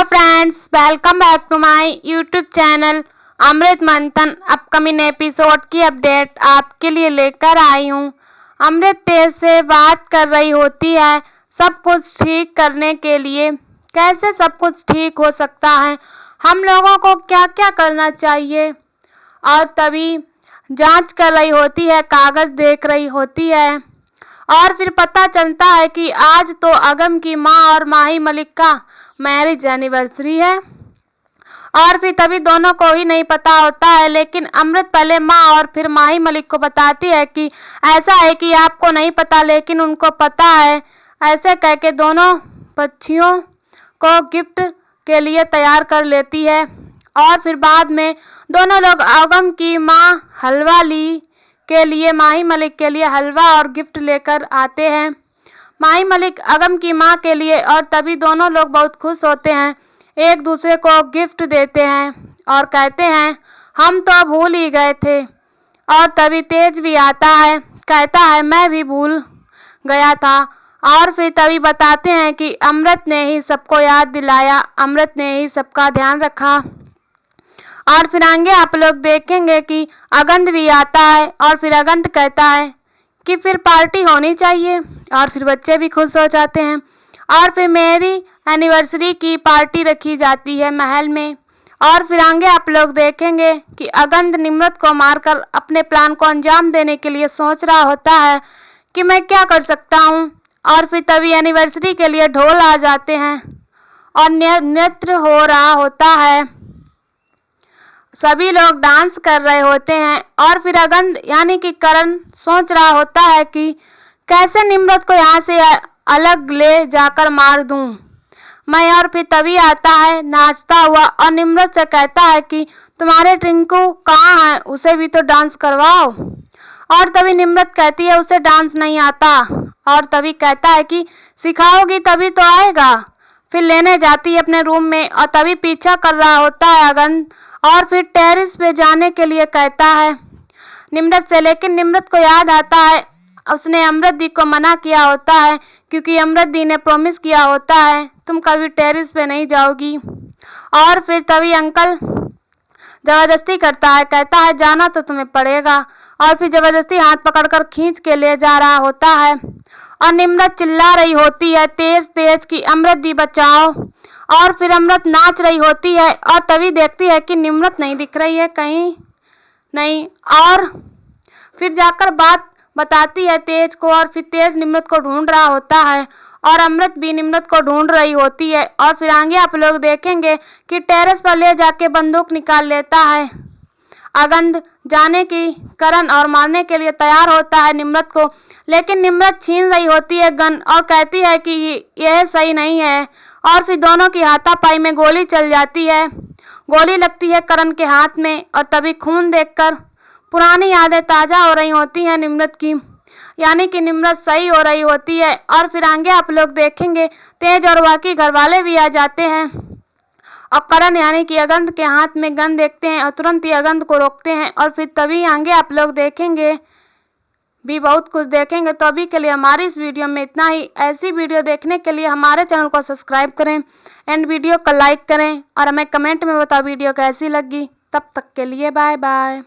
Hello friends, welcome back to my YouTube channel Amrit Manthan. Upcoming episode की update आपके लिए लेकर आई हूँ। अमृत तेज से बात कर रही होती है सब कुछ ठीक करने के लिए। कैसे सब कुछ ठीक हो सकता है, हम लोगों को क्या क्या करना चाहिए। और तभी जांच कर रही होती है, कागज देख रही होती है और फिर पता चलता है कि आज तो अगम की माँ और माही मलिक का मैरिज एनिवर्सरी है। और फिर तभी दोनों को ही नहीं पता होता है, लेकिन अमृत पहले माँ और फिर माही मलिक को बताती है कि ऐसा है कि आपको नहीं पता लेकिन उनको पता है। ऐसे कह के दोनों बच्चियों को गिफ्ट के लिए तैयार कर लेती है। और फिर बाद में दोनों लोग अगम की माँ हलवा ली के लिए माही मलिक के लिए हलवा और गिफ्ट लेकर आते हैं। माही मलिक अगम की माँ के लिए, और तभी दोनों लोग बहुत खुश होते हैं, एक दूसरे को गिफ्ट देते हैं और कहते हैं हम तो भूल ही गए थे। और तभी तेज भी आता है, कहता है मैं भी भूल गया था। और फिर तभी बताते हैं कि अमृत ने ही सबको याद दिलाया, अमृत ने ही सबका ध्यान रखा। और फिर आगे आप लोग देखेंगे कि अगंत भी आता है और फिर अगंत कहता है कि फिर पार्टी होनी चाहिए। और फिर बच्चे भी खुश हो जाते हैं और फिर मेरी एनिवर्सरी की पार्टी रखी जाती है महल में। और फिर आगे आप लोग देखेंगे कि अगंत निम्रत को मारकर अपने प्लान को अंजाम देने के लिए सोच रहा होता है कि मैं क्या कर सकता हूँ। और फिर तभी एनिवर्सरी के लिए ढोल आ जाते हैं और नृत्य हो रहा होता है, सभी लोग डांस कर रहे होते हैं। और फिर अगंत यानी कि करण सोच रहा होता है कि कैसे निम्रत को यहाँ से अलग ले जाकर मार दूं मैं। और फिर तभी आता है नाचता हुआ और निम्रत से कहता है कि तुम्हारे टिंकू कहाँ है, उसे भी तो डांस करवाओ। और तभी निम्रत कहती है उसे डांस नहीं आता। और तभी कहता है कि सिखाओगी तभी तो आएगा। फिर लेने जाती है अपने रूम में और तभी पीछा कर रहा होता है अगंत। और फिर टेरेस पे जाने के लिए कहता है निम्रत से, लेकिन निम्रत को याद आता है उसने अमृत दी को मना किया होता है, क्योंकि अमृत दी ने प्रॉमिस किया होता है तुम कभी टेरेस पे नहीं जाओगी। और फिर तभी अंकल जबरदस्ती करता है, कहता है जाना तो तुम्हें पड़ेगा। और फिर जबरदस्ती हाथ पकड़कर खींच के ले जा रहा होता है और निम्रत चिल्ला रही होती है तेज तेज कि अमृत दी बचाओ। और फिर अमृत नाच रही होती है और तभी देखती है कि निम्रत नहीं दिख रही है कहीं नहीं। और फिर जाकर बात बताती है तेज को और फिर तेज निम्रत को ढूंढ रहा होता है और अमृत भी निम्रत को ढूंढ रही होती है। और फिर आगे आप लोग देखेंगे कि टेरेस पर ले जाके बंदूक निकाल लेता है अगंत जाने की करण और मारने के लिए तैयार होता है निम्रत को, लेकिन निम्रत छीन रही होती है गन और कहती है कि यह सही नहीं है। और फिर दोनों की हाथापाई में गोली चल जाती है, गोली लगती है करण के हाथ में और तभी खून देखकर पुरानी यादें ताजा हो रही होती हैं निम्रत की, यानी कि निम्रत सही हो रही होती है। और फिर आगे आप लोग देखेंगे तेज और बाकी घर वाले भी आ जाते हैं और करण यानी कि अगंत के हाथ में गन देखते हैं और तुरंत ही अगंत को रोकते हैं। और फिर तभी आगे आप लोग देखेंगे भी बहुत कुछ देखेंगे। तो अभी के लिए हमारी इस वीडियो में इतना ही। ऐसी वीडियो देखने के लिए हमारे चैनल को सब्सक्राइब करें एंड वीडियो को लाइक करें और हमें कमेंट में बताओ वीडियो कैसी लगी। तब तक के लिए बाय बाय।